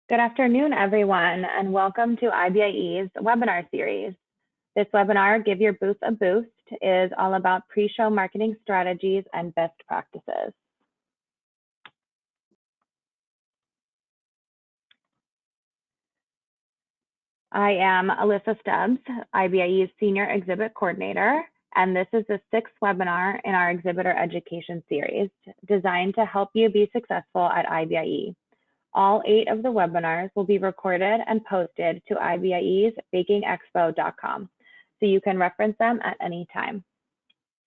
Good afternoon, everyone, and welcome to IBIE's webinar series. This webinar, Give Your Booth a Boost, is all about pre-show marketing strategies and best practices. I am Alyssa Stubbs, IBIE's Senior Exhibit Coordinator, and this is the 6th webinar in our Exhibitor Education Series, designed to help you be successful at IBIE. All 8 of the webinars will be recorded and posted to IBIE's bakingexpo.com, so you can reference them at any time.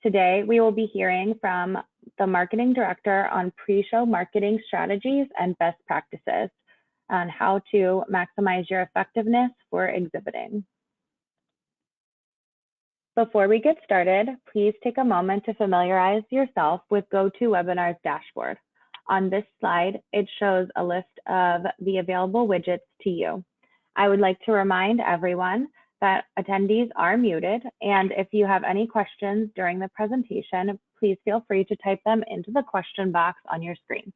Today, we will be hearing from the Marketing Director on pre-show marketing strategies and best practices on how to maximize your effectiveness for exhibiting. Before we get started, please take a moment to familiarize yourself with GoToWebinar's dashboard. On this slide, it shows a list of the available widgets to you. I would like to remind everyone that attendees are muted, and if you have any questions during the presentation, please feel free to type them into the question box on your screen.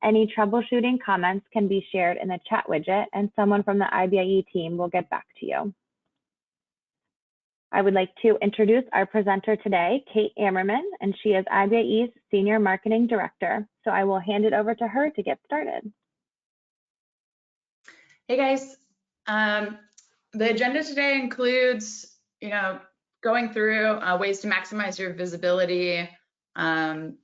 Any troubleshooting comments can be shared in the chat widget, and someone from the IBIE team will get back to you. I would like to introduce our presenter today, Kate Ammerman, and she is IBIE's Senior Marketing Director. So I will hand it over to her to get started. Hey guys, the agenda today includes, going through ways to maximize your visibility and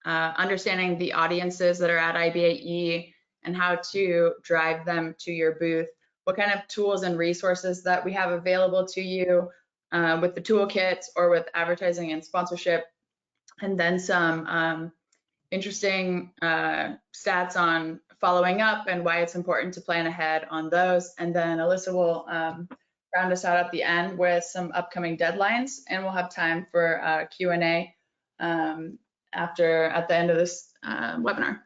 understanding the audiences that are at IBIE and how to drive them to your booth. What kind of tools and resources that we have available to you with the toolkits or with advertising and sponsorship, and then some interesting stats on following up and why it's important to plan ahead on those. And then Alyssa will round us out at the end with some upcoming deadlines, and we'll have time for Q&A at the end of this webinar.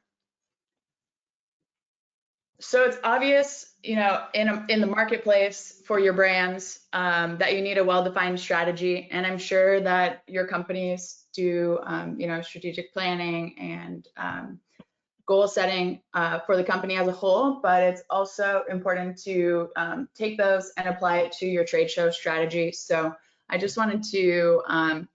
So it's obvious, in the marketplace for your brands that you need a well-defined strategy, and I'm sure that your companies do, strategic planning and goal setting for the company as a whole, but it's also important to take those and apply it to your trade show strategy. So I just wanted to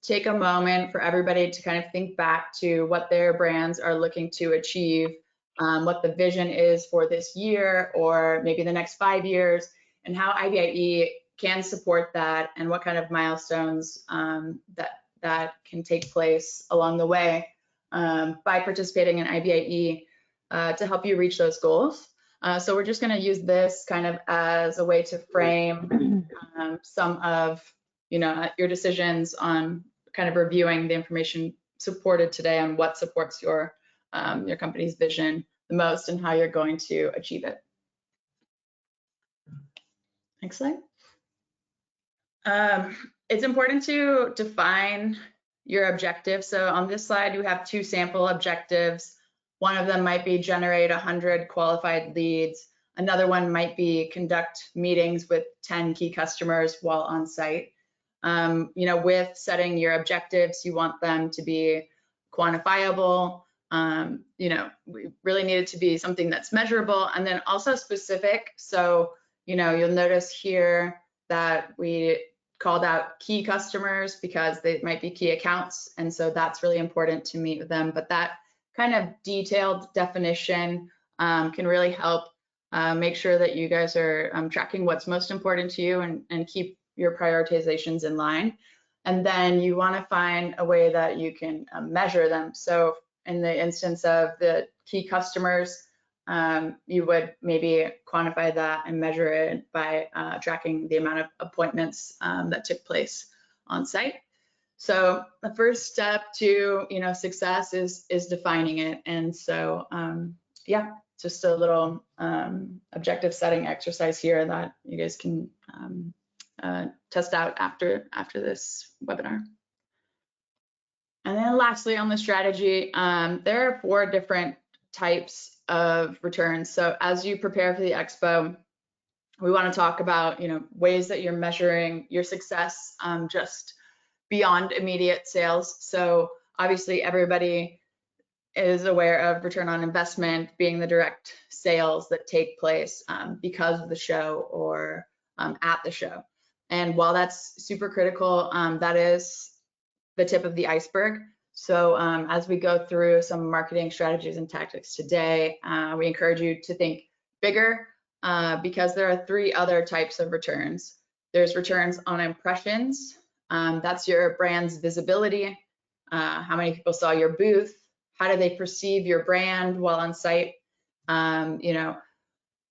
take a moment for everybody to kind of think back to what their brands are looking to achieve, what the vision is for this year or maybe the next 5 years, and how IBIE can support that, and what kind of milestones that can take place along the way by participating in IBIE to help you reach those goals. So we're just going to use this kind of as a way to frame some of your decisions on kind of reviewing the information supported today on what supports your company's vision the most and how you're going to achieve it. Next slide. It's important to define your objectives. So on this slide, you have 2 sample objectives. One of them might be generate 100 qualified leads. Another one might be conduct meetings with 10 key customers while on site. With setting your objectives, you want them to be quantifiable. We really need it to be something that's measurable and then also specific. So, you'll notice here that we called out key customers because they might be key accounts. And so that's really important to meet with them. But that kind of detailed definition can really help make sure that you guys are tracking what's most important to you and keep your prioritizations in line. And then you want to find a way that you can measure them. So in the instance of the key customers, you would maybe quantify that and measure it by tracking the amount of appointments that took place on site. So the first step to success is defining it. And so yeah, just a little objective setting exercise here that you guys can test out after this webinar. And then lastly, on the strategy, there are 4 different types of returns. So as you prepare for the expo, we want to talk about ways that you're measuring your success just beyond immediate sales. So obviously everybody is aware of return on investment being the direct sales that take place because of the show or at the show. And while that's super critical, that is the tip of the iceberg. So as we go through some marketing strategies and tactics today, we encourage you to think bigger because there are 3 other types of returns. There's returns on impressions. That's your brand's visibility. How many people saw your booth? How do they perceive your brand while on site? You know,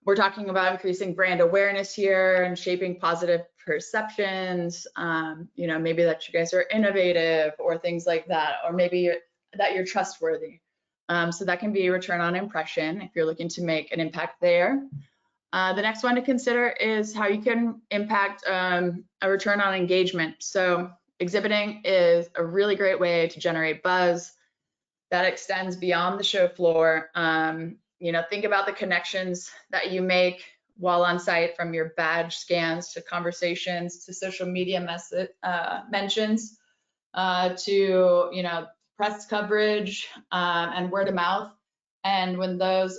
we're talking about increasing brand awareness here and shaping positive perceptions. You know, maybe that you guys are innovative or things like that, or maybe that you're trustworthy. So that can be return on impression if you're looking to make an impact there. The next one to consider is how you can impact a return on engagement. So exhibiting is a really great way to generate buzz that extends beyond the show floor. You know, think about the connections that you make while on site, from your badge scans to conversations to social media mentions to, you know, press coverage and word of mouth. And when those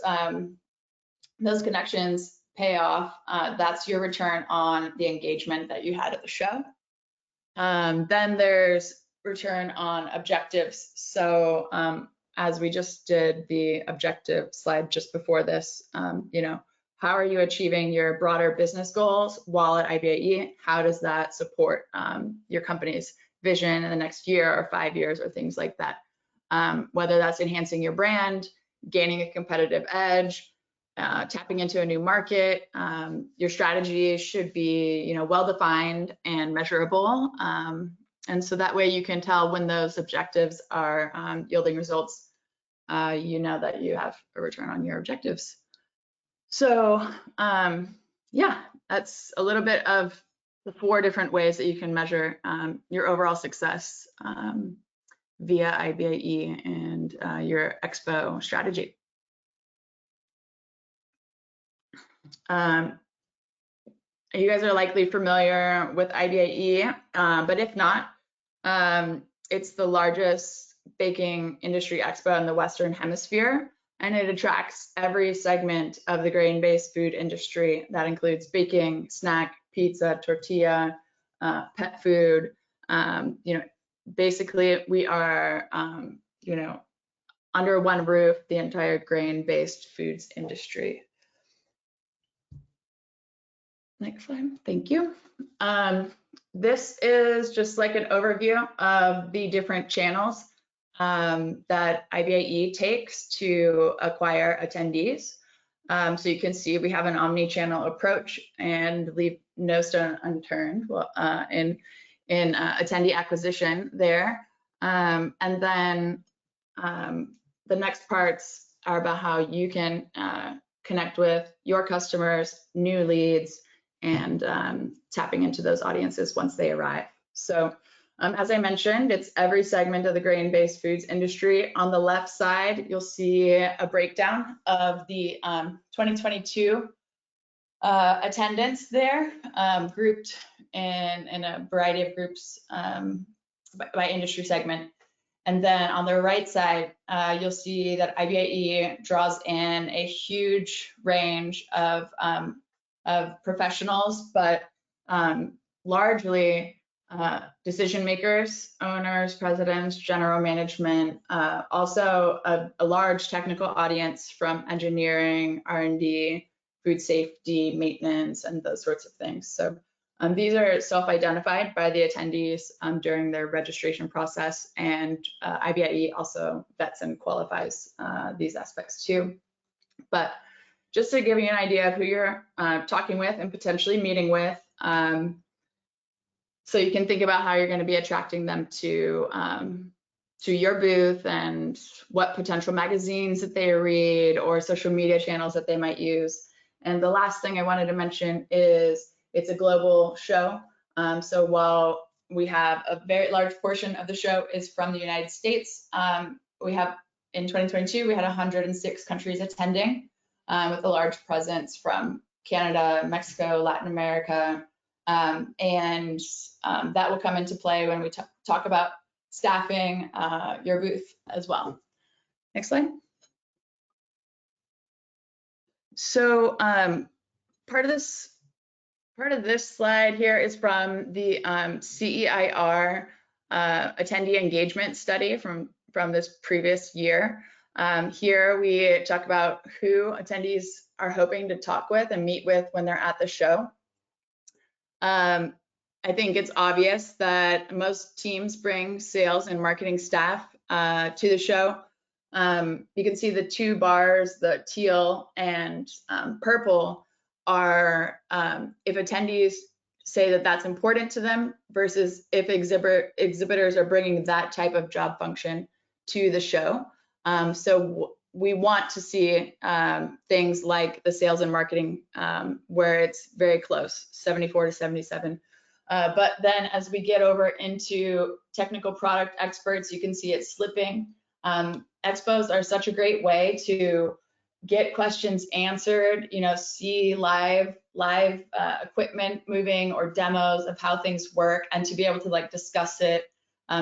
connections pay off, that's your return on the engagement that you had at the show. Then there's return on objectives. So as we just did the objective slide just before this, you know, how are you achieving your broader business goals while at IBIE? How does that support your company's vision in the next year or 5 years or things like that? Whether that's enhancing your brand, gaining a competitive edge, tapping into a new market, your strategy should be, you know, well-defined and measurable. And so that way you can tell when those objectives are yielding results, you know that you have a return on your objectives. So yeah, that's a little bit of the 4 different ways that you can measure your overall success via IBIE and your expo strategy. You guys are likely familiar with IBIE, but if not, it's the largest baking industry expo in the Western Hemisphere, and it attracts every segment of the grain-based food industry. That includes baking, snack, pizza, tortilla, pet food. You know, basically we are, you know, under one roof, the entire grain-based foods industry. Next slide, thank you. This is just like an overview of the different channels that IBIE takes to acquire attendees. So you can see we have an omni-channel approach and leave no stone unturned in attendee acquisition there. And then the next parts are about how you can connect with your customers, new leads, and tapping into those audiences once they arrive. So as I mentioned, it's every segment of the grain-based foods industry. On the left side, you'll see a breakdown of the 2022 attendance there, grouped in a variety of groups by industry segment. And then on the right side, you'll see that IBIE draws in a huge range of professionals, but largely decision makers, owners, presidents, general management, also a large technical audience from engineering, R&D, food safety, maintenance, and those sorts of things. So these are self-identified by the attendees during their registration process, and IBIE also vets and qualifies these aspects too. But just to give you an idea of who you're talking with and potentially meeting with, so you can think about how you're going to be attracting them to your booth and what potential magazines that they read or social media channels that they might use. And the last thing I wanted to mention is it's a global show. So while we have a very large portion of the show is from the United States, we have in 2022, we had 106 countries attending with a large presence from Canada, Mexico, Latin America, and that will come into play when we talk about staffing your booth as well. Next slide. So part of this slide here is from the CEIR attendee engagement study from this previous year. Here we talk about who attendees are hoping to talk with and meet with when they're at the show. I think it's obvious that most teams bring sales and marketing staff to the show. You can see the two bars, the teal and purple, are if attendees say that that's important to them versus if exhibitors are bringing that type of job function to the show. So we want to see things like the sales and marketing where it's very close, 74 to 77. But then as we get over into technical product experts, you can see it slipping. Expos are such a great way to get questions answered, see live equipment moving or demos of how things work, and to be able to discuss it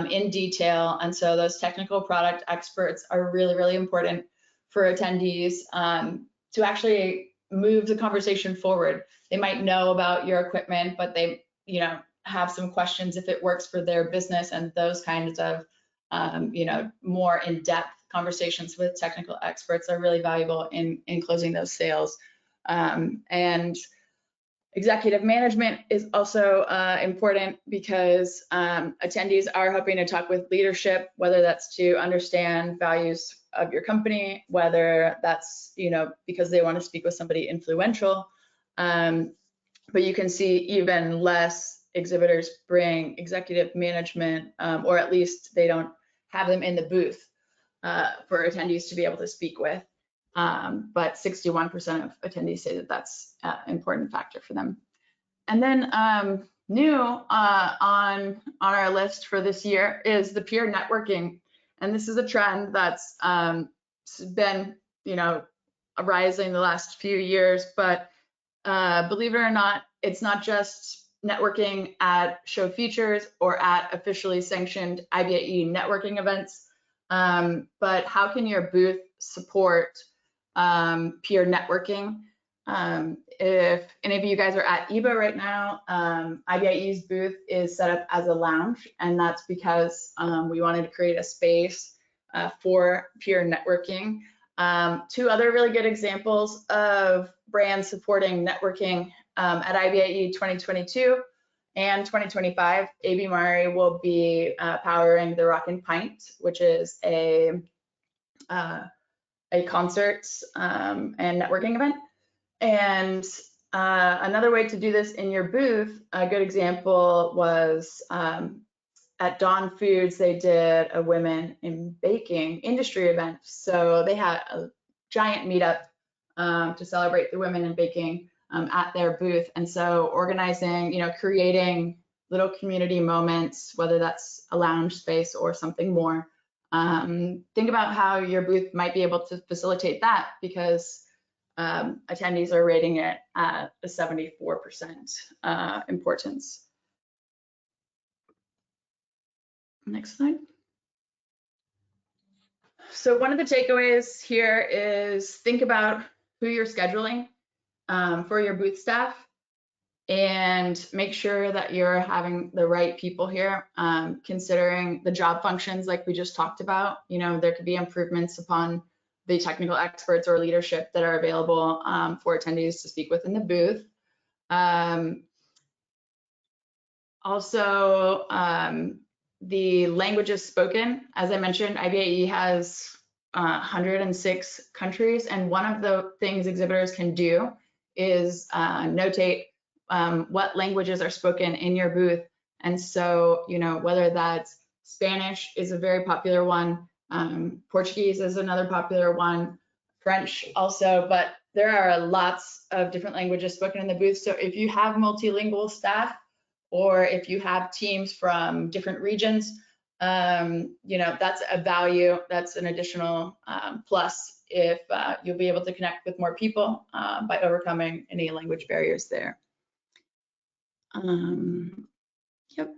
in detail. And so those technical product experts are really, really important for attendees to actually move the conversation forward. They might know about your equipment, but they, have some questions if it works for their business, and those kinds of, more in-depth conversations with technical experts are really valuable in closing those sales. And executive management is also important because attendees are hoping to talk with leadership, whether that's to understand values of your company, whether that's, because they want to speak with somebody influential. But you can see even less exhibitors bring executive management, or at least they don't have them in the booth for attendees to be able to speak with. But 61% of attendees say that that's an important factor for them. And then new on our list for this year is the peer networking. And this is a trend that's been, rising the last few years, but believe it or not, it's not just networking at show features or at officially sanctioned IBIE networking events, but how can your booth support peer networking? If any of you guys are at IBA right now, IBIE's booth is set up as a lounge, and that's because we wanted to create a space for peer networking. Two other really good examples of brands supporting networking at IBIE 2022 and 2025. IBIE will be powering the Rockin' Pint, which is a concerts and networking event. And another way to do this in your booth, a good example was at Dawn Foods, they did a women in baking industry event. So they had a giant meetup to celebrate the women in baking at their booth. And so organizing, creating little community moments, whether that's a lounge space or something more. Think about how your booth might be able to facilitate that, because attendees are rating it at a 74% importance. Next slide. So one of the takeaways here is think about who you're scheduling for your booth staff, and make sure that you're having the right people here, considering the job functions like we just talked about. There could be improvements upon the technical experts or leadership that are available for attendees to speak with in the booth. Also, the languages spoken. As I mentioned, IBIE has 106 countries, and one of the things exhibitors can do is notate what languages are spoken in your booth. And so, whether that's Spanish is a very popular one, Portuguese is another popular one, French also, but there are lots of different languages spoken in the booth. So if you have multilingual staff, or if you have teams from different regions, that's a value, that's an additional plus if you'll be able to connect with more people by overcoming any language barriers there. Yep.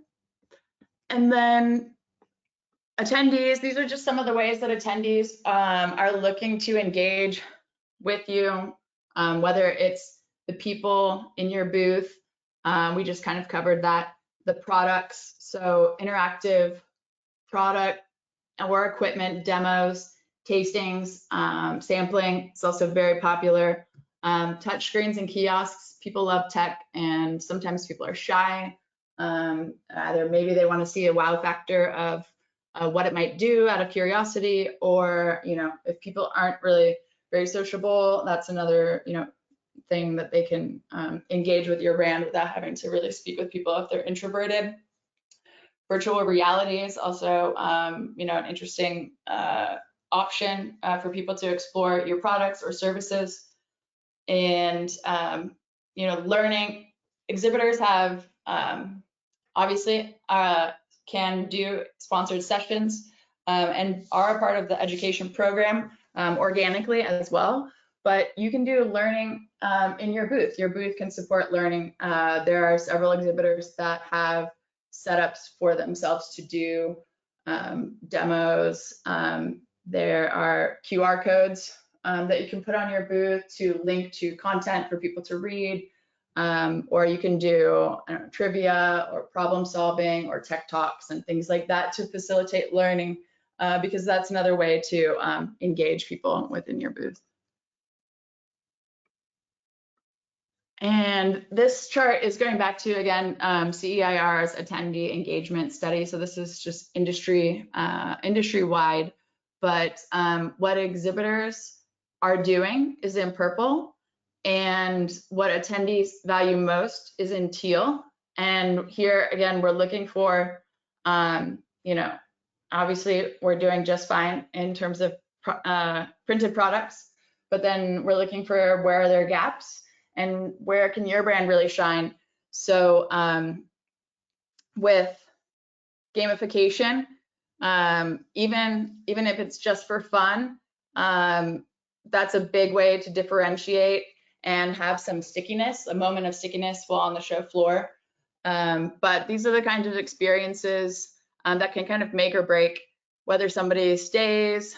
And then Attendees, these are just some of the ways that attendees are looking to engage with you, whether it's the people in your booth. We just kind of covered that. The products, so interactive product or equipment demos, tastings, sampling. It's also very popular. Touch screens and kiosks. People love tech, and sometimes people are shy. Either maybe they want to see a wow factor of what it might do out of curiosity, or if people aren't really very sociable, that's another thing that they can engage with your brand without having to really speak with people if they're introverted. Virtual reality is also an interesting option for people to explore your products or services. And learning, exhibitors have obviously can do sponsored sessions and are a part of the education program organically as well. But you can do learning in your booth. Your booth can support learning. There are several exhibitors that have setups for themselves to do demos. There are QR codes that you can put on your booth to link to content for people to read, or you can do trivia or problem solving or tech talks and things like that to facilitate learning, because that's another way to engage people within your booth. And this chart is going back to, again, CEIR's attendee engagement study. So this is just industry-wide, but what exhibitors are doing is in purple, and what attendees value most is in teal. And here, again, we're looking for, obviously we're doing just fine in terms of printed products, but then we're looking for where are there gaps and where can your brand really shine. So with gamification, even if it's just for fun, that's a big way to differentiate and have some stickiness, a moment of stickiness while on the show floor. But these are the kinds of experiences that can kind of make or break whether somebody stays,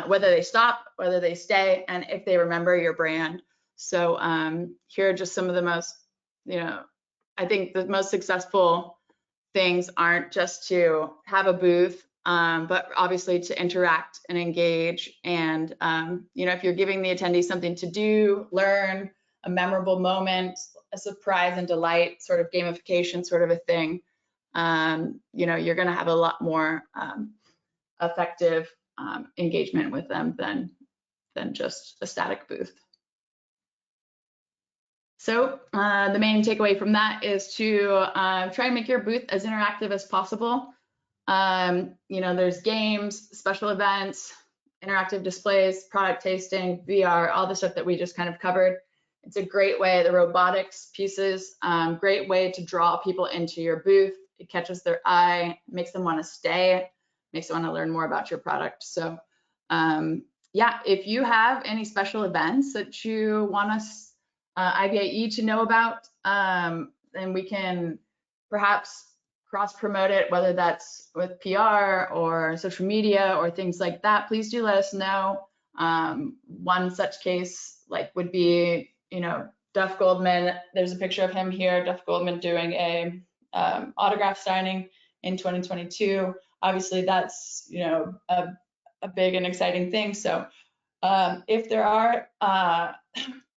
whether they stop, whether they stay, and if they remember your brand. So here are just some of the most, I think the most successful things aren't just to have a booth, but obviously to interact and engage. And, if you're giving the attendees something to do, learn, a memorable moment, a surprise and delight, sort of gamification sort of a thing, you're going to have a lot more effective engagement with them than just a static booth. So the main takeaway from that is to try and make your booth as interactive as possible. There's games, special events, interactive displays, product tasting, VR, all the stuff that we just kind of covered. It's a great way, the robotics pieces, great way to draw people into your booth. It catches their eye, makes them want to stay, makes them want to learn more about your product. So yeah, if you have any special events that you want us IBIE to know about, then we can perhaps cross promote it, whether that's with PR or social media or things like that. Please do let us know. One such case would be, Duff Goldman. There's a picture of him here, Duff Goldman doing a autograph signing in 2022. Obviously that's, a big and exciting thing. So if there are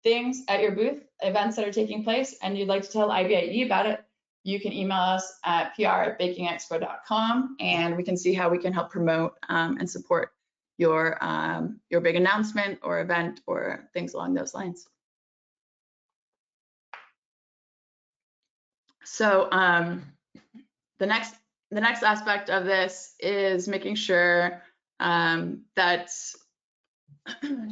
things at your booth, events that are taking place, and you'd like to tell IBIE about it, you can email us at pr@bakingexpo.com, and we can see how we can help promote and support your big announcement or event or things along those lines. So the next aspect of this is making sure that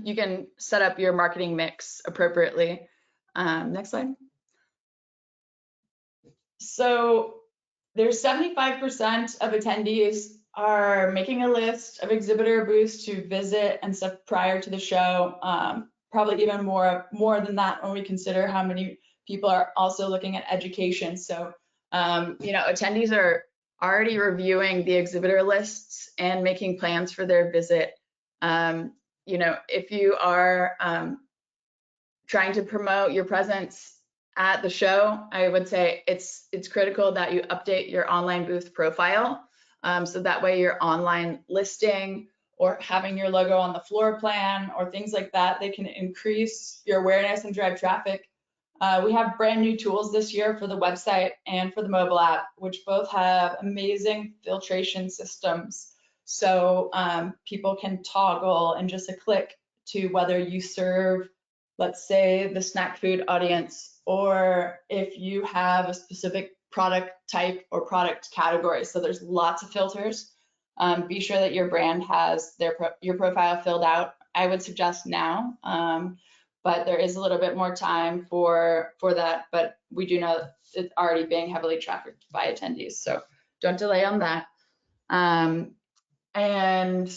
you can set up your marketing mix appropriately. Next slide. So there's 75% of attendees are making a list of exhibitor booths to visit and stuff prior to the show. Probably even more than that when we consider how many people are also looking at education. So attendees already reviewing the exhibitor lists and making plans for their visit. You know, if you are trying to promote your presence at the show, I would say it's critical that you update your online booth profile. So that way your online listing or having your logo on the floor plan or things like that, they can increase your awareness and drive traffic. We have brand new tools this year for the website and for the mobile app, which both have amazing filtration systems. So people can toggle in just a click to whether you serve, let's say, the snack food audience, or if you have a specific product type or product category. So there's lots of filters. Be sure that your brand has your profile filled out. I would suggest now, but there is a little bit more time for that. But we do know it's already being heavily trafficked by attendees, so don't delay on that. And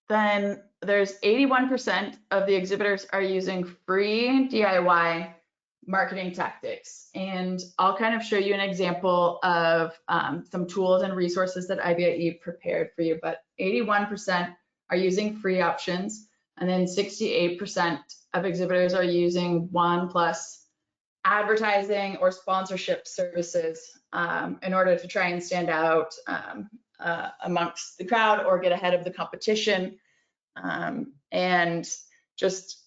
then there's 81% of the exhibitors are using free DIY marketing tactics. And I'll kind of show you an example of some tools and resources that IBIE prepared for you, but 81% are using free options. And then 68% of exhibitors are using 1+ advertising or sponsorship services in order to try and stand out amongst the crowd or get ahead of the competition. And just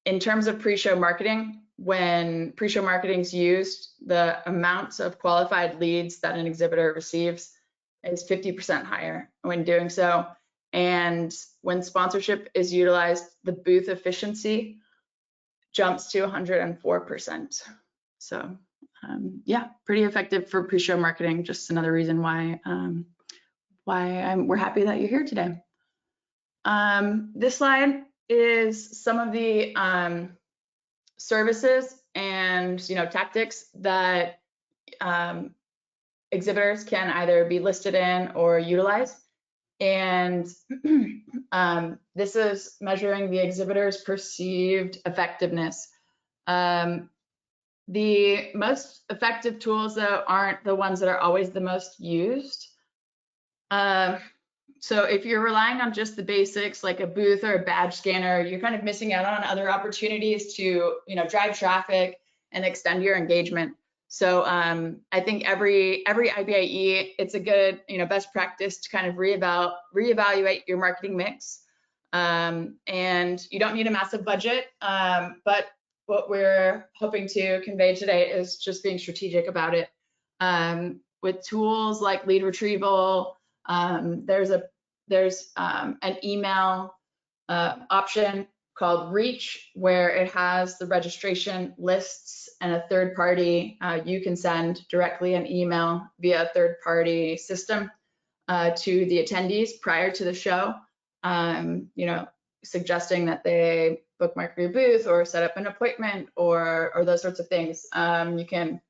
in terms of pre-show marketing, when pre-show marketing is used, the amounts of qualified leads that an exhibitor receives is 50% higher when doing so. And when sponsorship is utilized, the booth efficiency jumps to 104%. So yeah, pretty effective for pre-show marketing. Just another reason why we're happy that you're here today. This slide is some of the services and tactics that exhibitors can either be listed in or utilize. And this is measuring the exhibitor's perceived effectiveness. The most effective tools, though, aren't the ones that are always the most used. So if you're relying on just the basics like a booth or a badge scanner, you're kind of missing out on other opportunities to drive traffic and extend your engagement. So I think every IBIE, it's a good best practice to kind of reevaluate your marketing mix. And you don't need a massive budget, but what we're hoping to convey today is just being strategic about it. With tools like lead retrieval, there's an email option called Reach, where it has the registration lists and a third party. You can send directly an email via a third party system to the attendees prior to the show, suggesting that they bookmark your booth or set up an appointment or those sorts of things. You can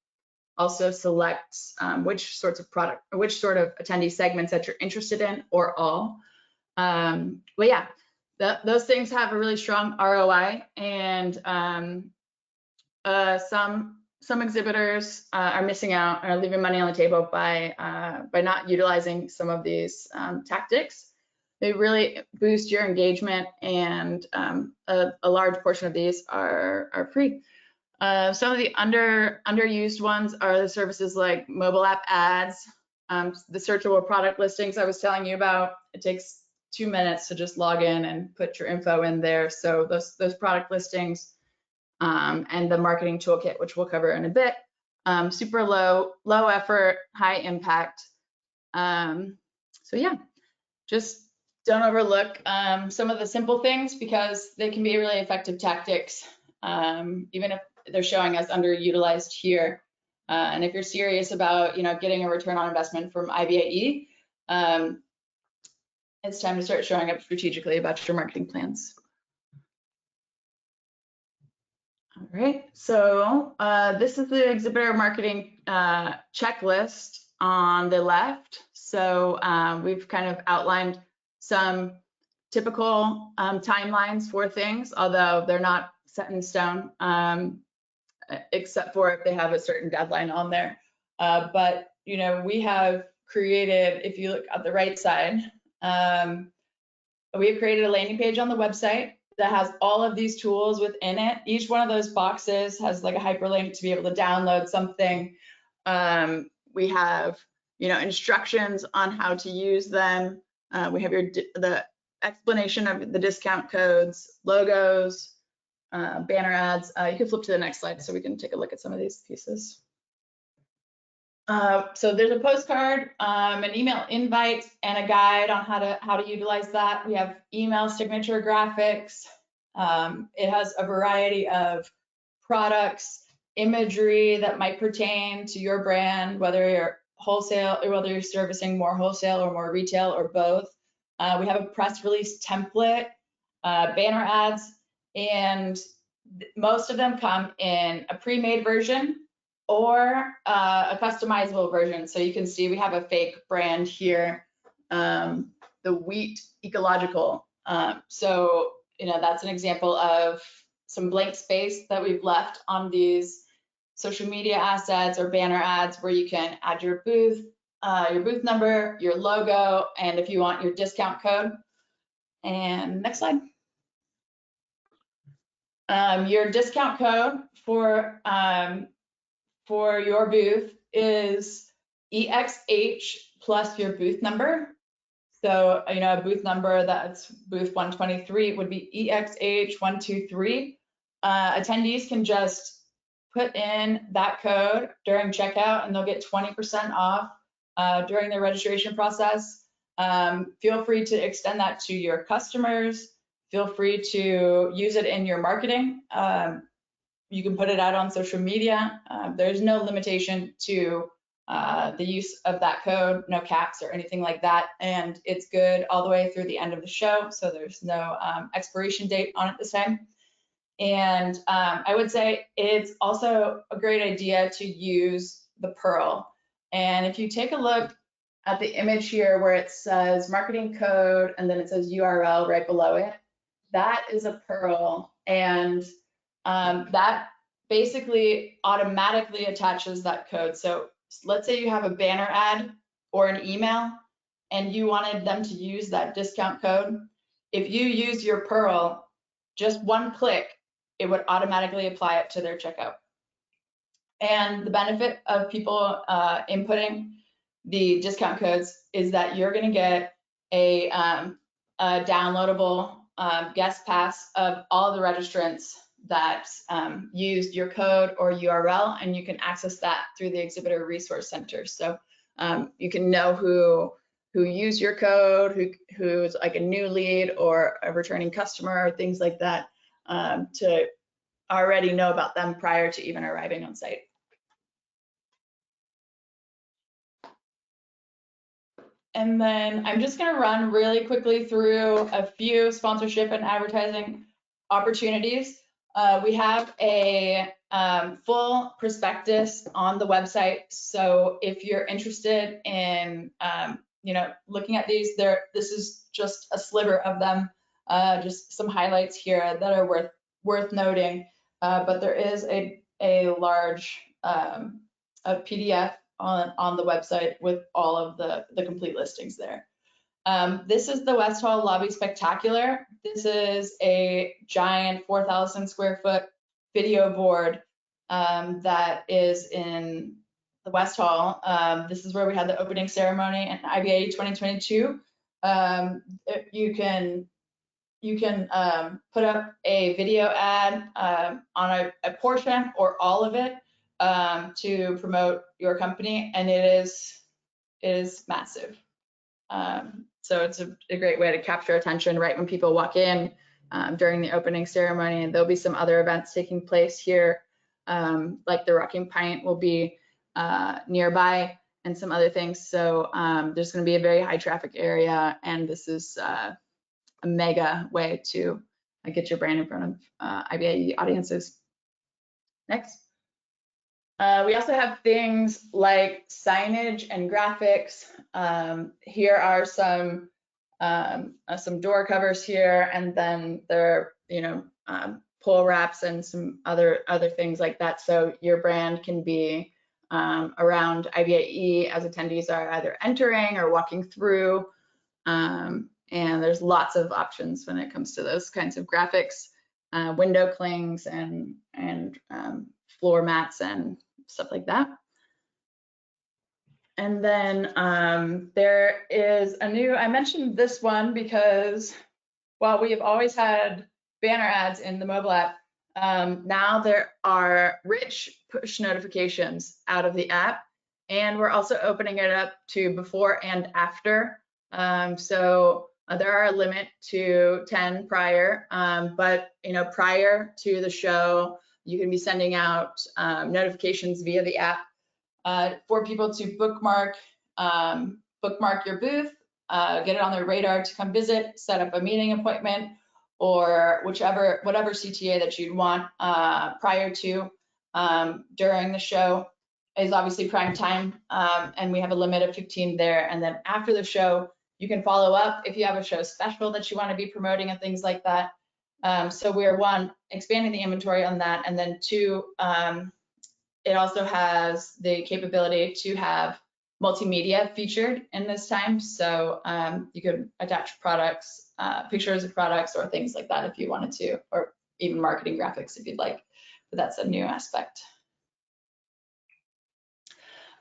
also select which sorts of product or which sort of attendee segments that you're interested in, or all. But yeah, those things have a really strong ROI, and some exhibitors are missing out or leaving money on the table by not utilizing some of these tactics. They really boost your engagement, and a large portion of these are free. Some of the underused ones are the services like mobile app ads, the searchable product listings I was telling you about. It takes 2 minutes to just log in and put your info in there. So those product listings and the marketing toolkit, which we'll cover in a bit, super low effort, high impact. So yeah, just don't overlook some of the simple things, because they can be really effective tactics, even if they're showing as underutilized here. And if you're serious about getting a return on investment from IBIE, it's time to start showing up strategically about your marketing plans. All right, so this is the exhibitor marketing checklist on the left. So we've kind of outlined some typical timelines for things, although they're not set in stone, except for if they have a certain deadline on there. But you know, we have created, if you look at the right side, we have created a landing page on the website that has all of these tools within it. Each one of those boxes has like a hyperlink to be able to download something. We have, you know, instructions on how to use them. We have the explanation of the discount codes, logos, banner ads. You can flip to the next slide so we can take a look at some of these pieces. So there's a postcard, an email invite, and a guide on how to utilize that. We have email signature graphics. It has a variety of products, imagery that might pertain to your brand, whether you're wholesale or whether you're servicing more wholesale or more retail or both. We have a press release template, banner ads, and most of them come in a pre-made version or a customizable version. So you can see we have a fake brand here, the Wheat Ecological. So, you know, that's an example of some blank space that we've left on these social media assets or banner ads where you can add your booth number, your logo, and if you want your discount code. And next slide. Your discount code for your booth is EXH plus your booth number. So, you know, a booth number that's booth 123 would be EXH123. Attendees can just put in that code during checkout and they'll get 20% off during their registration process. Feel free to extend that to your customers. Feel free to use it in your marketing. You can put it out on social media. There's no limitation to the use of that code, no caps or anything like that. And it's good all the way through the end of the show. So there's no expiration date on it this time. And I would say it's also a great idea to use the Pearl. And if you take a look at the image here where it says marketing code and then it says URL right below it, that is a Pearl. And that basically automatically attaches that code. So let's say you have a banner ad or an email and you wanted them to use that discount code. If you use your Pearl, just one click, it would automatically apply it to their checkout. And the benefit of people inputting the discount codes is that you're going to get a downloadable guest pass of all of the registrants that used your code or URL, and you can access that through the Exhibitor Resource Center. So you can know who used your code, who's like a new lead or a returning customer, or things like that, to already know about them prior to even arriving on site. And then I'm just going to run really quickly through a few sponsorship and advertising opportunities. We have a full prospectus on the website. So if you're interested in, you know, looking at these, this is just a sliver of them, just some highlights here that are worth noting. But there is a large a PDF on the website with all of the complete listings there. This is the West Hall Lobby Spectacular. This is a giant 4,000 square foot video board that is in the West Hall. This is where we had the opening ceremony in IBIE 2022. You can put up a video ad on a portion or all of it to promote your company, and it is massive. So it's a great way to capture attention right when people walk in during the opening ceremony. And there'll be some other events taking place here, like the Rocking Pint will be nearby and some other things. So there's going to be a very high traffic area, and this is a mega way to get your brand in front of IBIE audiences. Next. We also have things like signage and graphics. Here are some door covers here, and then there are, pull wraps and some other things like that. So your brand can be around IBIE as attendees are either entering or walking through. And there's lots of options when it comes to those kinds of graphics, window clings and floor mats and stuff like that. And then there is a new, I mentioned this one because while we have always had banner ads in the mobile app, now there are rich push notifications out of the app, and we're also opening it up to before and after. So there are a limit to 10 prior, but prior to the show, you can be sending out notifications via the app for people to bookmark your booth, get it on their radar to come visit, set up a meeting appointment, or whatever CTA that you'd want prior to. During the show is obviously prime time, and we have a limit of 15 there. And then after the show, you can follow up if you have a show special that you want to be promoting and things like that. So we're one, expanding the inventory on that, and then two, it also has the capability to have multimedia featured in this time. So you could attach products, pictures of products or things like that if you wanted to, or even marketing graphics if you'd like, but that's a new aspect.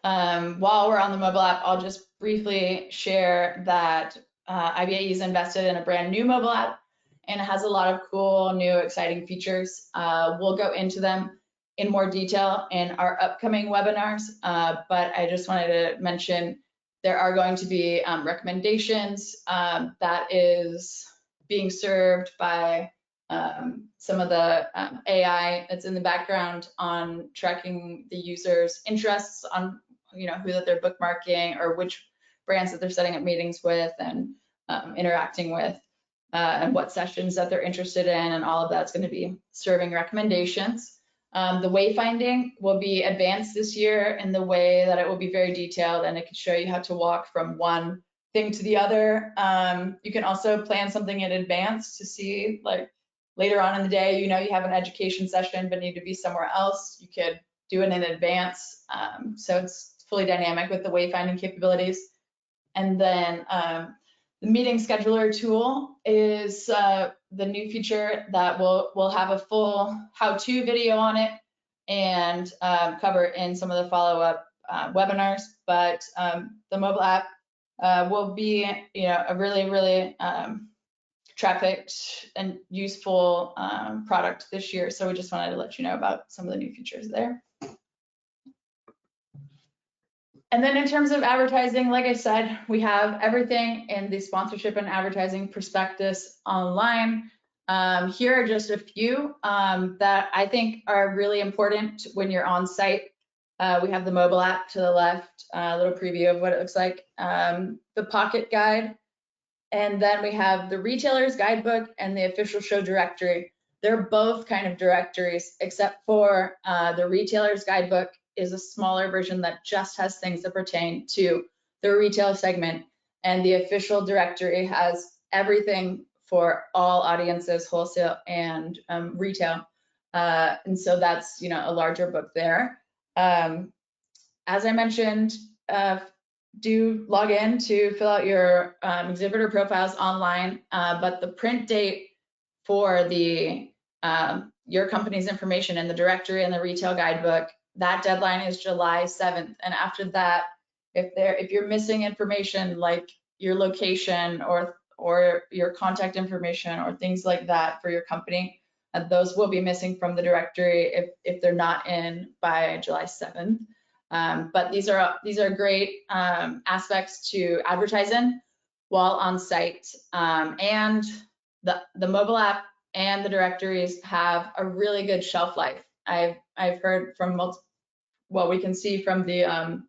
While we're on the mobile app, I'll just briefly share that IBIE is invested in a brand new mobile app, and it has a lot of cool, new, exciting features. We'll go into them in more detail in our upcoming webinars, but I just wanted to mention there are going to be recommendations that is being served by some of the AI that's in the background on tracking the user's interests on who that they're bookmarking or which brands that they're setting up meetings with and interacting with and what sessions that they're interested in, and all of that's going to be serving recommendations. The wayfinding will be advanced this year in the way that it will be very detailed, and it can show you how to walk from one thing to the other. You can also plan something in advance to see, like later on in the day, you have an education session but need to be somewhere else. You could do it in advance. So it's fully dynamic with the wayfinding capabilities. And then the meeting scheduler tool is the new feature that will have a full how-to video on it and cover in some of the follow-up webinars. But the mobile app will be, a really, really trafficked and useful product this year. So we just wanted to let you know about some of the new features there. And then in terms of advertising, like I said, we have everything in the sponsorship and advertising prospectus online. Here are just a few that I think are really important when you're on site. We have the mobile app to the left, a little preview of what it looks like, the pocket guide, and then we have the retailer's guidebook and the official show directory. They're both kind of directories, except for the retailer's guidebook is a smaller version that just has things that pertain to the retail segment, and the official directory has everything for all audiences, wholesale and retail. And so that's a larger book there. As I mentioned, do log in to fill out your exhibitor profiles online, but the print date for the your company's information in the directory and the retail guidebook, that deadline is July 7th. And after that, if you're missing information like your location or your contact information or things like that for your company, those will be missing from the directory if they're not in by July 7th. But these are great aspects to advertise in while on site. And the mobile app and the directories have a really good shelf life. I've heard from what we can see from the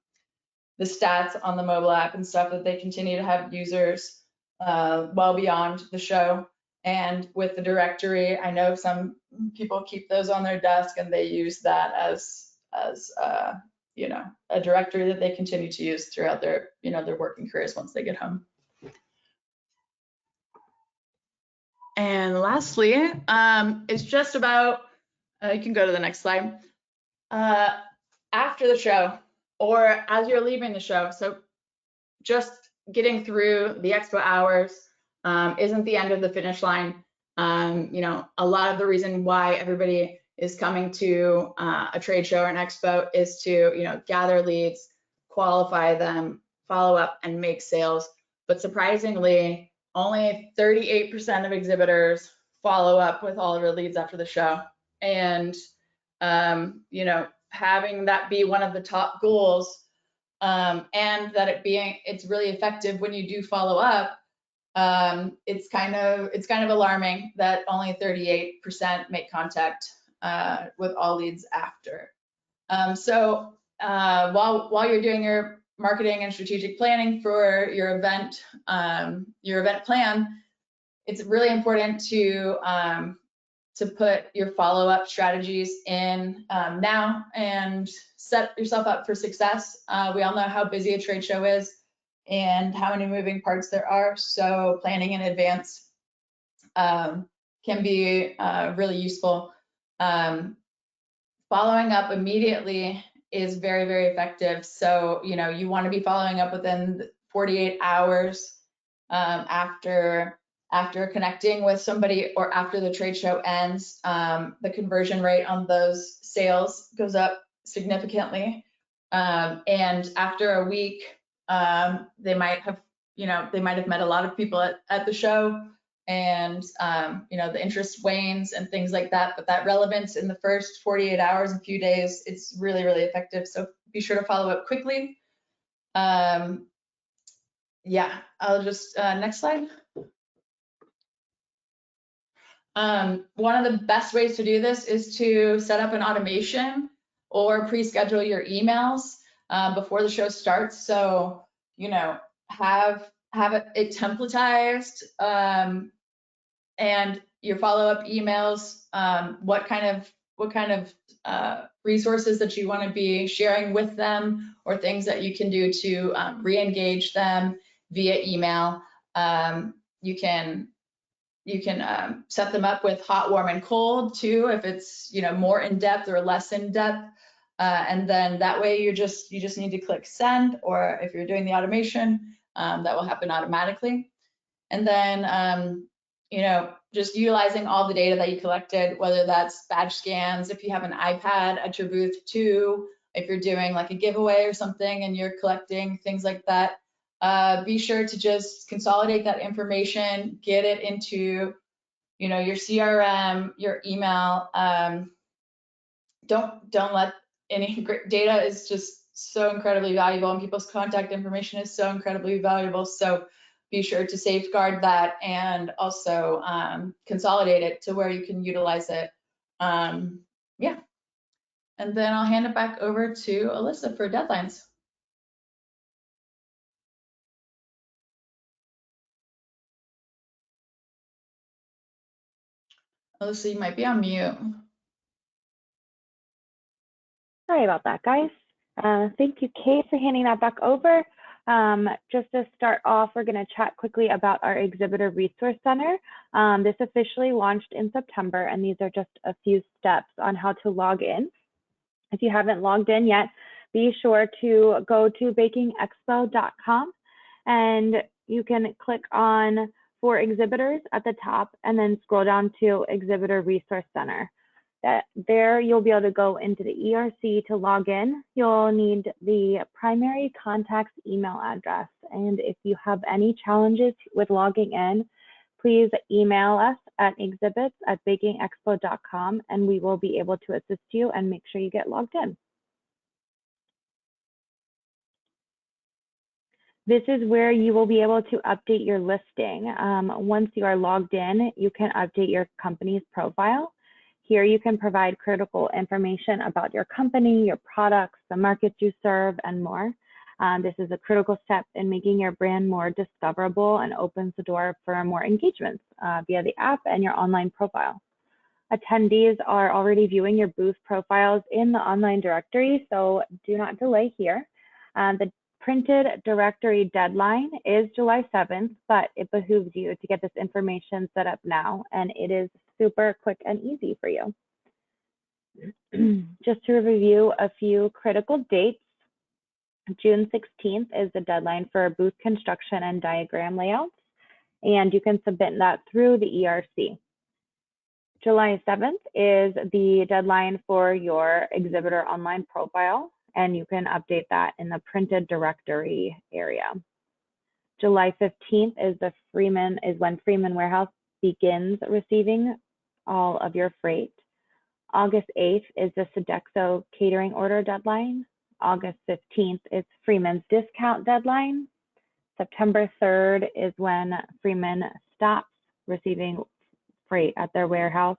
stats on the mobile app and stuff, that they continue to have users well beyond the show. And with the directory, I know some people keep those on their desk and they use that as a directory that they continue to use throughout their their working careers once they get home. And lastly, it's just about, you can go to the next slide. After the show, or as you're leaving the show. So just getting through the expo hours isn't the end of the finish line. You know, a lot of the reason why everybody is coming to a trade show or an expo is to, you know, gather leads, qualify them, follow up, and make sales. But surprisingly, only 38% of exhibitors follow up with all of their leads after the show. And, you know, having that be one of the top goals, and that it's really effective when you do follow up. It's kind of alarming that only 38% make contact with all leads after. So while you're doing your marketing and strategic planning for your event plan, it's really important to put your follow-up strategies in now and set yourself up for success. We all know how busy a trade show is and how many moving parts there are, so planning in advance can be really useful. Following up immediately is very, very effective. So, you know, you want to be following up within 48 hours after connecting with somebody or after the trade show ends. The conversion rate on those sales goes up significantly. And after a week, they might have met a lot of people at the show, and you know, the interest wanes and things like that. But that relevance in the first 48 hours, a few days, it's really, really effective. So be sure to follow up quickly. Yeah, I'll just next slide. One of the best ways to do this is to set up an automation or pre-schedule your emails before the show starts. So, you know, have it templatized, and your follow-up emails, what kind of resources that you want to be sharing with them, or things that you can do to re-engage them via email. You can set them up with hot, warm, and cold too, if it's, you know, more in depth or less in depth. And then that way you just need to click send, or if you're doing the automation, that will happen automatically. And then you know, just utilizing all the data that you collected, whether that's badge scans, if you have an iPad at your booth too, if you're doing like a giveaway or something and you're collecting things like that. Be sure to just consolidate that information, get it into, you know, your CRM, your email. Don't let any data is just so incredibly valuable, and people's contact information is so incredibly valuable. So be sure to safeguard that and also consolidate it to where you can utilize it. Yeah. And then I'll hand it back over to Alyssa for deadlines. Alyssa, you might be on mute. Sorry about that, guys. Thank you, Kate, for handing that back over. Just to start off, we're going to chat quickly about our Exhibitor Resource Center. This officially launched in September, and these are just a few steps on how to log in. If you haven't logged in yet, be sure to go to bakingexpo.com, and you can click on For Exhibitors at the top and then scroll down to Exhibitor Resource Center. There you'll be able to go into the ERC to log in. You'll need the primary contact's email address. And if you have any challenges with logging in, please email us at exhibits@bakingexpo.com, and we will be able to assist you and make sure you get logged in. This is where you will be able to update your listing. Once you are logged in, you can update your company's profile. Here you can provide critical information about your company, your products, the markets you serve, and more. This is a critical step in making your brand more discoverable and opens the door for more engagements via the app and your online profile. Attendees are already viewing your booth profiles in the online directory, so do not delay here. The printed directory deadline is July 7th, but it behooves you to get this information set up now, and it is super quick and easy for you. Just to review a few critical dates, June 16th is the deadline for booth construction and diagram layouts, and you can submit that through the ERC. July 7th is the deadline for your exhibitor online profile, and you can update that in the printed directory area. July 15th is when Freeman Warehouse begins receiving all of your freight. August 8th is the Sodexo catering order deadline. August 15th is Freeman's discount deadline. September 3rd is when Freeman stops receiving freight at their warehouse.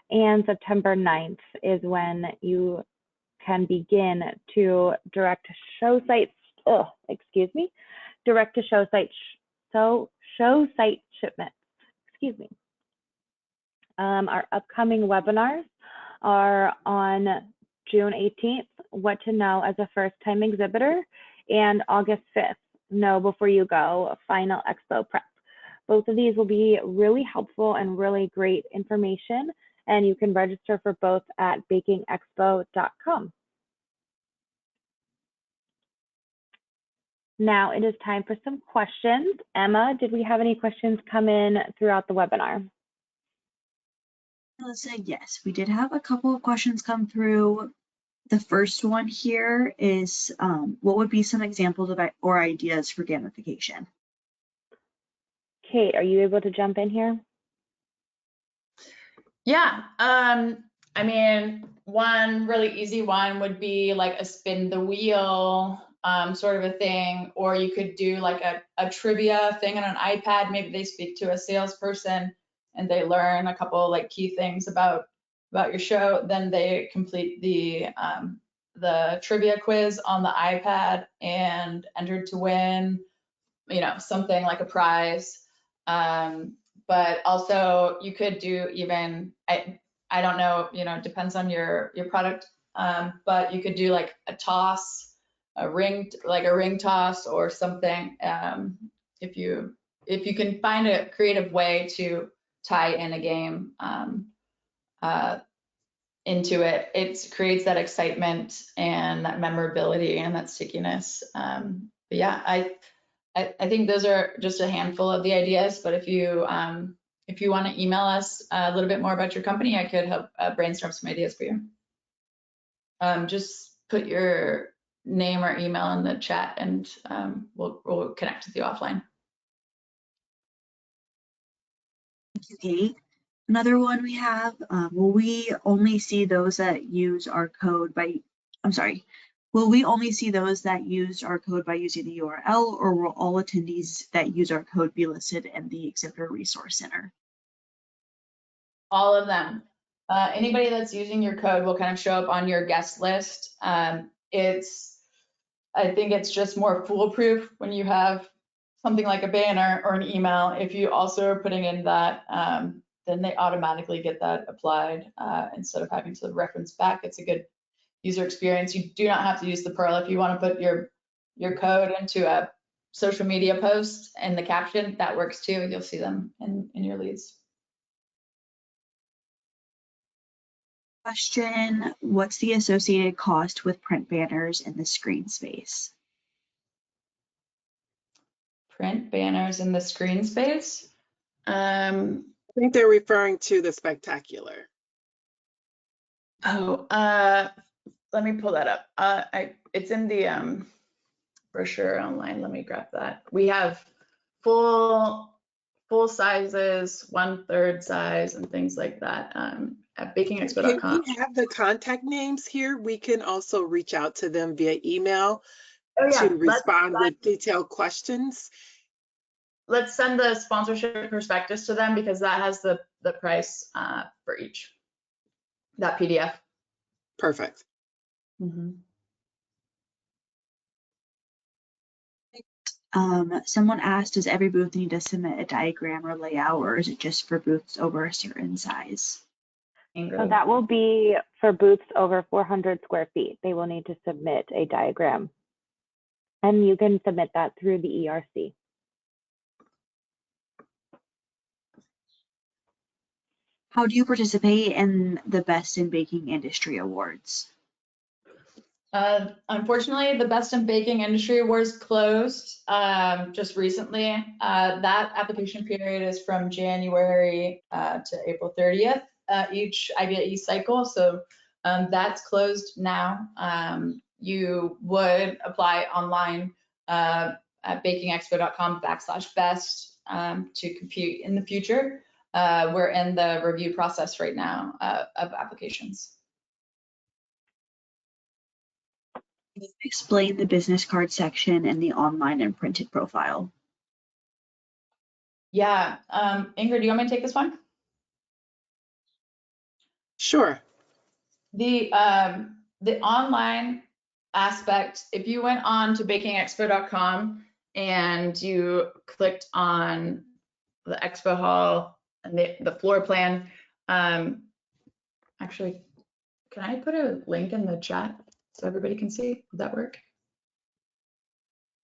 And September 9th is when you can begin to direct to show site shipments. Our upcoming webinars are on June 18th, What to Know as a First-Time Exhibitor, and August 5th, Know Before You Go, Final Expo Prep. Both of these will be really helpful and really great information, and you can register for both at bakingexpo.com. Now it is time for some questions. Emma, did we have any questions come in throughout the webinar? Melissa, yes, we did have a couple of questions come through. The first one here is, what would be some examples of or ideas for gamification? Kate, are you able to jump in here? Yeah, I mean, one really easy one would be like a spin the wheel sort of a thing, or you could do like a trivia thing on an iPad. Maybe they speak to a salesperson and they learn a couple like key things about your show. Then they complete the trivia quiz on the iPad and entered to win, you know, something like a prize. But also you could do even, I don't know, you know, depends on your product, but you could do like a toss, a ring toss or something. If you can find a creative way to tie in a game into it, it creates that excitement and that memorability and that stickiness. But yeah, I think those are just a handful of the ideas, but if you want to email us a little bit more about your company, I could help brainstorm some ideas for you. Just put your name or email in the chat and we'll connect with you offline. Thank you, Kate. Another one we have, will we only see those that use our code by, will we only see those that used our code by using the URL, or will all attendees that use our code be listed in the Exhibitor Resource Center? All of them. Anybody that's using your code will kind of show up on your guest list. I think it's just more foolproof when you have something like a banner or an email. If you also are putting in that, then they automatically get that applied instead of having to reference back. It's a good user experience. You do not have to use the Perl. If you want to put your code into a social media post and the caption, that works too. You'll see them in your leads. Question, what's the associated cost with print banners in the screen space? Print banners in the screen space? I think they're referring to the spectacular. Oh, let me pull that up. It's in the brochure online. Let me grab that. We have full sizes, 1/3 size, and things like that at bakingexpo.com. Can we have the contact names here? We can also reach out to them via email to respond with detailed questions. Let's send the sponsorship prospectus to them because that has the price for each, that PDF. Perfect. Mm-hmm. Someone asked, does every booth need to submit a diagram or layout, or is it just for booths over a certain size? So that will be for booths over 400 square feet. They will need to submit a diagram. And you can submit that through the ERC. How do you participate in the Best in Baking Industry Awards? Unfortunately, the Best in Baking Industry Awards closed just recently. That application period is from January to April 30th, each IBIE cycle. So that's closed now. You would apply online at bakingexpo.com/best to compete in the future. We're in the review process right now of applications. Explain the business card section and the online and printed profile. Yeah, Ingrid, do you want me to take this one? Sure. The online aspect, if you went on to bakingexpo.com and you clicked on the expo hall and the floor plan, actually, can I put a link in the chat so everybody can see? Would that work?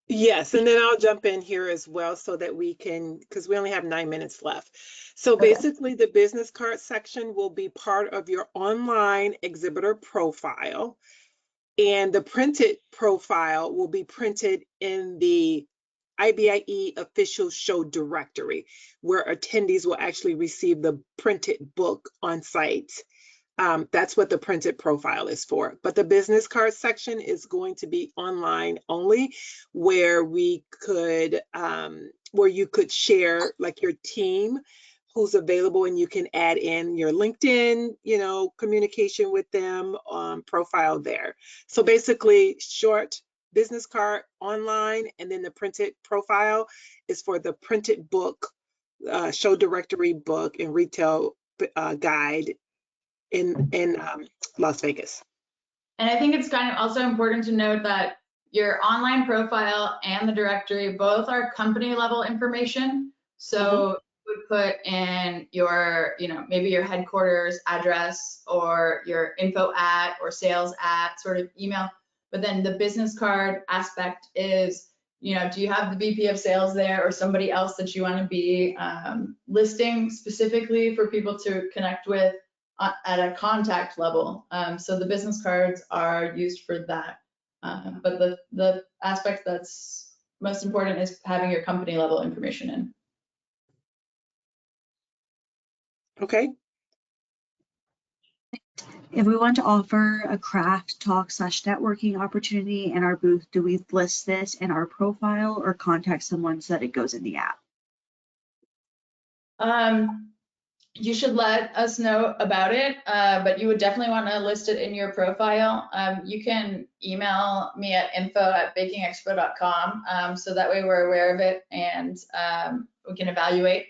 Yes, and then I'll jump in here as well so that we can, because we only have 9 minutes left. So Okay. basically the business card section will be part of your online exhibitor profile, and the printed profile will be printed in the IBIE official show directory, where attendees will actually receive the printed book on site. That's what the printed profile is for. But the business card section is going to be online only, where we could, where you could share like your team who's available, and you can add in your LinkedIn, you know, communication with them profile there. So basically, short business card online, and then the printed profile is for the printed book, show directory book and retail guide in Las Vegas. And I think it's kind of also important to note that your online profile and the directory both are company level information. So you would put in your, you know, maybe your headquarters address or your info at or sales at sort of email. But then the business card aspect is, you know, do you have the VP of sales there or somebody else that you want to be listing specifically for people to connect with at a contact level. So the business cards are used for that. But the aspect that's most important is having your company level information in. Okay. If we want to offer a craft talk / networking opportunity in our booth, do we list this in our profile or contact someone so that it goes in the app? You should let us know about it, but you would definitely want to list it in your profile. You can email me at info@bakingexpo.com, so that way we're aware of it, and we can evaluate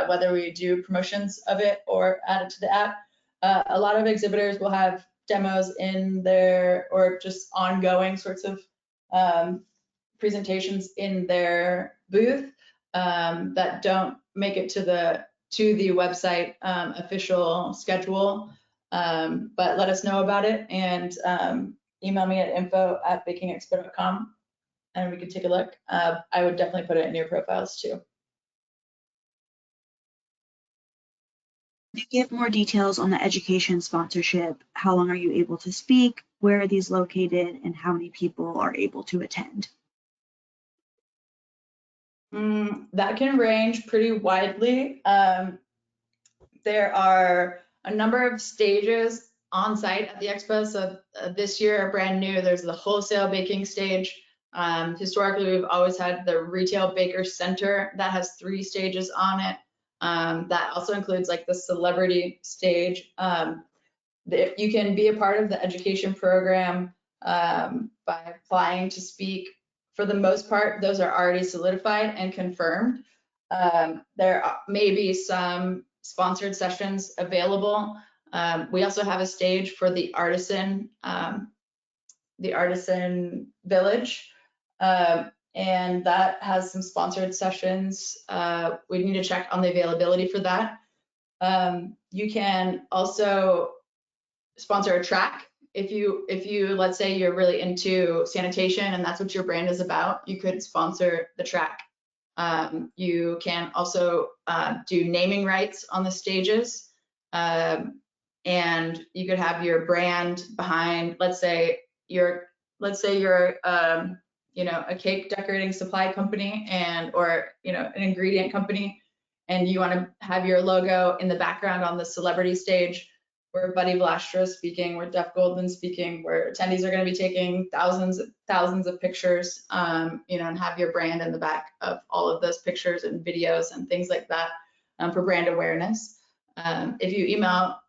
whether we do promotions of it or add it to the app. A lot of exhibitors will have demos in there or just ongoing sorts of presentations in their booth that don't make it to the website official schedule, but let us know about it and email me at info@bakingexpo.com and we can take a look. I would definitely put it in your profiles too. Can you give more details on the education sponsorship? How long are you able to speak? Where are these located? And how many people are able to attend? That can range pretty widely. There are a number of stages on site at the expo. So this year, brand new, there's the wholesale baking stage. Historically, we've always had the retail baker center that has 3 stages on it. That also includes like the celebrity stage. You can be a part of the education program by applying to speak. For the most part, those are already solidified and confirmed. There may be some sponsored sessions available. We also have a stage for the artisan village, and that has some sponsored sessions. We need to check on the availability for that. You can also sponsor a track. If you let's say you're really into sanitation and that's what your brand is about, you could sponsor the track. You can also do naming rights on the stages, and you could have your brand behind, let's say you're let's say you're, you know, a cake decorating supply company or, you know, an ingredient company, and you want to have your logo in the background on the celebrity stage, where Buddy Vlastra is speaking, where Jeff Goldblum's speaking, where attendees are going to be taking thousands of pictures, you know, and have your brand in the back of all of those pictures and videos and things like that, for brand awareness. If you email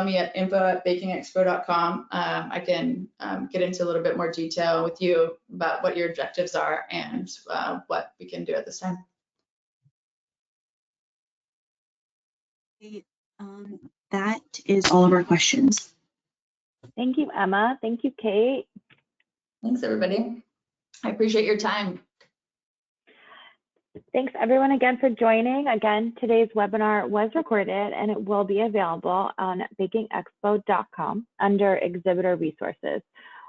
me at info@bakingexpo.com, I can get into a little bit more detail with you about what your objectives are and what we can do at this time. That is all of our questions. Thank you, Emma. Thank you, Kate. Thanks, everybody. I appreciate your time. Thanks everyone again for joining. Again, today's webinar was recorded and it will be available on bakingexpo.com under Exhibitor Resources.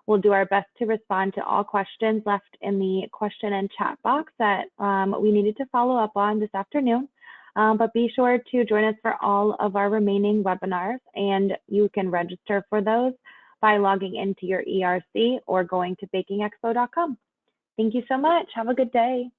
We'll do our best to respond to all questions left in the question and chat box that we needed to follow up on this afternoon. But be sure to join us for all of our remaining webinars, and you can register for those by logging into your ERC or going to bakingexpo.com. Thank you so much. Have a good day.